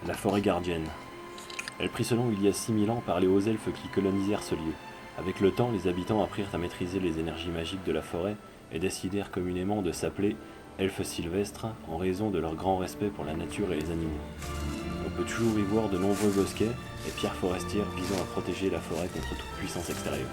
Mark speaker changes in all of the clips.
Speaker 1: La forêt gardienne. Elle prit ce nom il y a 6000 ans par les hauts elfes qui colonisèrent ce lieu. Avec le temps, les habitants apprirent à maîtriser les énergies magiques de la forêt et décidèrent communément de s'appeler elfes sylvestres en raison de leur grand respect pour la nature et les animaux. On peut toujours y voir de nombreux bosquets et pierres forestières visant à protéger la forêt contre toute puissance extérieure.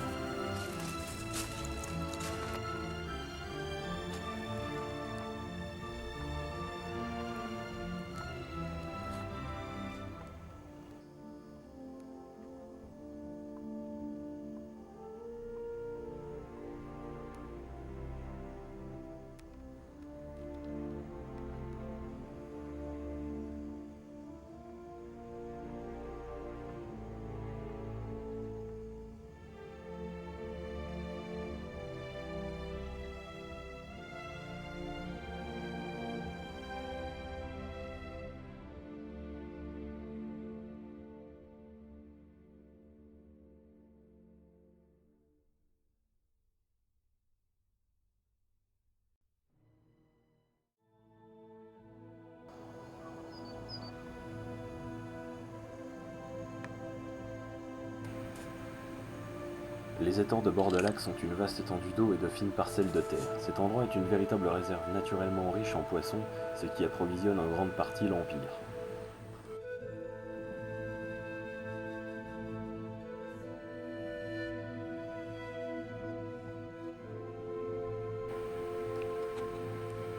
Speaker 1: Les étangs de bord de lac sont une vaste étendue d'eau et de fines parcelles de terre. Cet endroit est une véritable réserve naturellement riche en poissons, ce qui approvisionne en grande partie l'Empire.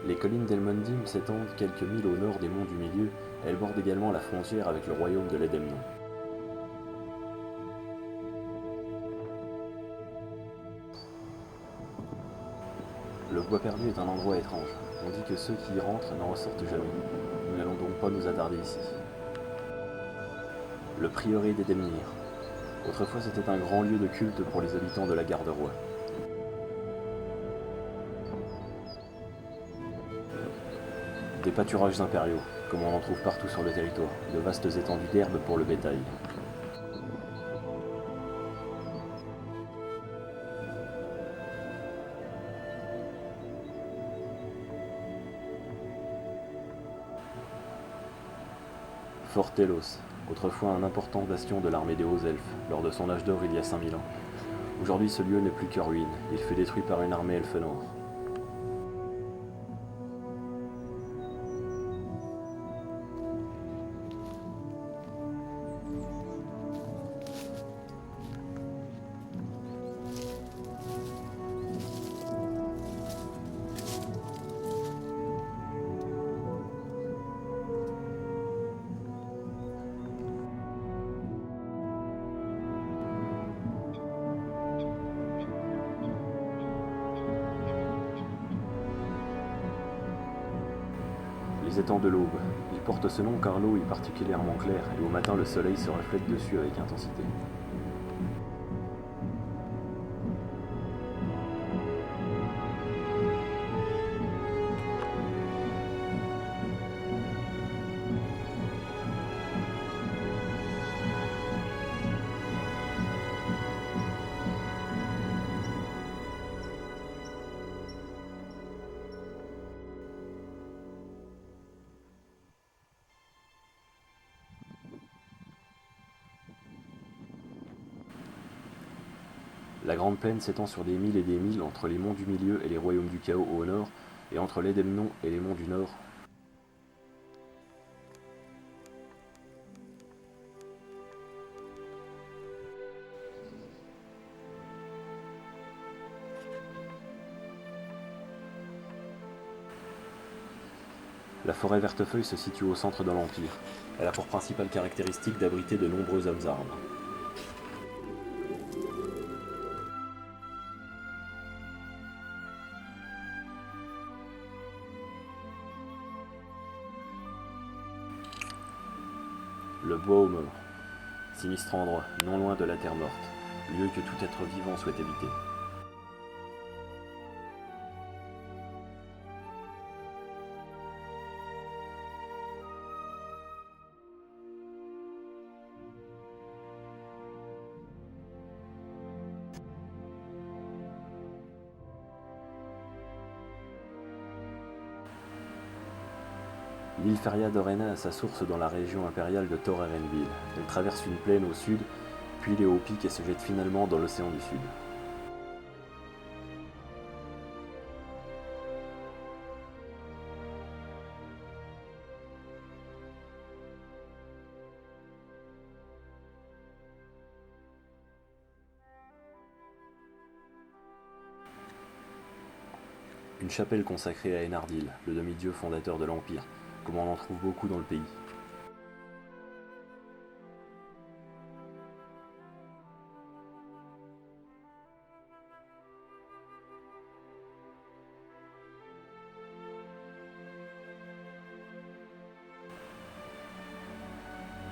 Speaker 1: Les collines d'Elmondim s'étendent quelques milles au nord des monts du Milieu, et elles bordent également la frontière avec le royaume de l'Edemnon. Le bois perdu est un endroit étrange. On dit que ceux qui y rentrent n'en ressortent jamais. Nous n'allons donc pas nous attarder ici. Le prieuré d'Edemnir. Autrefois c'était un grand lieu de culte pour les habitants de la Garde-Roi. Des pâturages impériaux, comme on en trouve partout sur le territoire, de vastes étendues d'herbe pour le bétail. Fort Telos, autrefois un important bastion de l'armée des Hauts Elfes, lors de son âge d'or il y a 5000 ans. Aujourd'hui ce lieu n'est plus que ruine, il fut détruit par une armée elfe noire. Les étangs de l'Aube. Ils portent ce nom car l'eau est particulièrement claire et au matin le soleil se reflète dessus avec intensité. La Grande Plaine s'étend sur des milles et des milles entre les monts du Milieu et les royaumes du Chaos au nord, et entre l'Edemnon et les monts du Nord. La forêt Vertefeuille se situe au centre de l'Empire. Elle a pour principale caractéristique d'abriter de nombreux hommes arbres. Le bois aux morts. Sinistre endroit, non loin de la terre morte, lieu que tout être vivant souhaite éviter. L'île Feria d'Orena a sa source dans la région impériale de Tor Erenville. Elle traverse une plaine au sud, puis les hauts pics et se jette finalement dans l'océan du Sud. Une chapelle consacrée à Enardil, le demi-dieu fondateur de l'Empire, comme on en trouve beaucoup dans le pays.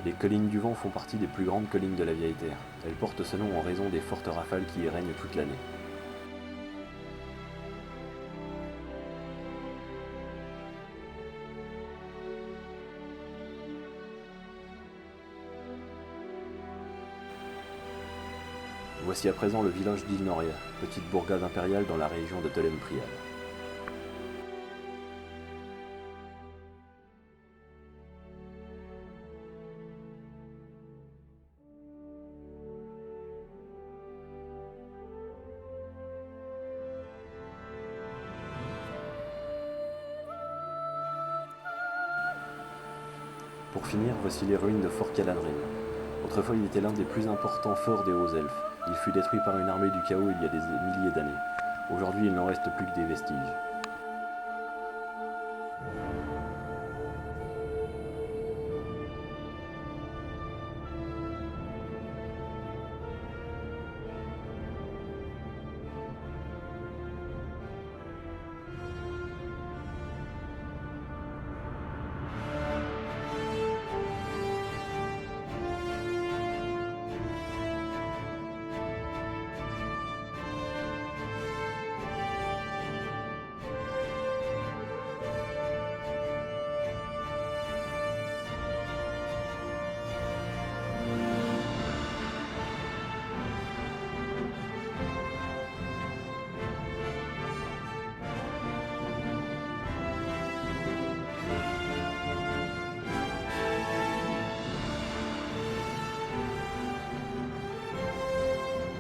Speaker 1: Les collines du vent font partie des plus grandes collines de la vieille terre. Elles portent ce nom en raison des fortes rafales qui y règnent toute l'année. Voici à présent le village d'Île Noria, petite bourgade impériale dans la région de Tolem-Prial. Pour finir, voici les ruines de Fort Caladrim. Autrefois, il était l'un des plus importants forts des Hauts-Elfes. Il fut détruit par une armée du chaos il y a des milliers d'années. Aujourd'hui, il n'en reste plus que des vestiges.